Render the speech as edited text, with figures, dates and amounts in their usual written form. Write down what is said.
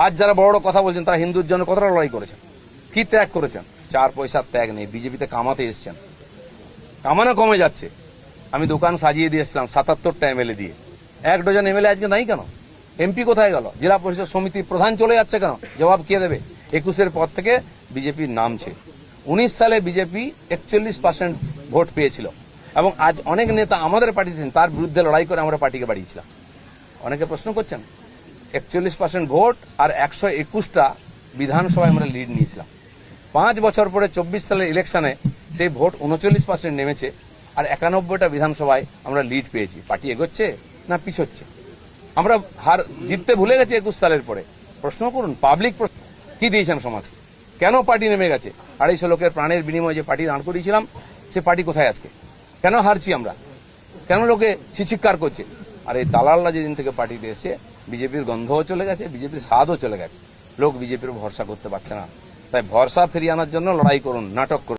আজ যারা বড় বড় কথা বলছেন তারা হিন্দুর জন্য কতটা লড়াই করেছেন, কি ত্যাগ করেছেন? 4 পয়সার ত্যাগ নেই। বিজেপিতে কামাতে এসছেন, কামানো কমে যাচ্ছে। আমি দোকান সাজিয়ে দিয়েছিলাম 77টা এমএলএ দিয়ে, 1 ডজন এমএলএ আজকে নাই কেন? এমপি কোথায় গেল? জেলা পরিষদ সমিতির প্রধান চলে যাচ্ছে কেন? জবাব কে দেবে? 21-এর পর থেকে বিজেপির নামছে। 19 সালে বিজেপি 41% ভোট পেয়েছিল এবং আজ অনেক নেতা আমাদের পার্টিতে তার বিরুদ্ধে লড়াই করে আমরা পার্টিকে বাড়িয়েছিলাম। অনেকে প্রশ্ন করছেন 41% ভোট আর 121টা বিধানসভায় আমরা লিড নিয়েছিলাম। 5 বছর পরে 24 সালের ইলেকশনে সেই ভোট 39% নেমেছে আর 91টা বিধানসভায় আমরা লিড পেয়েছি। পার্টি এগোচ্ছে না পিছোচ্ছে? আমরা হার জিততে ভুলে গেছি 21 সালের পরে। প্রশ্ন করুন, পাবলিক কি দিয়েছেন সমাজকে? কেন পার্টি নেমে গেছে? 250 লোকের প্রাণের বিনিময়ে যে পার্টি দাঁড় করিয়েছিলাম সে পার্টি কোথায় আজকে? কেন হারছি আমরা? কেন লোকে ছিচিৎকার করছে? আর এই দালালরা যেদিন থেকে পার্টিতে এসছে বিজেপির গন্ধও চলে গেছে, বিজেপির স্বাদও চলে গেছে। লোক বিজেপির ভরসা করতে পারছে না। তাই ভরসা ফিরিয়ে আনার জন্য লড়াই করুন, নাটক করুন।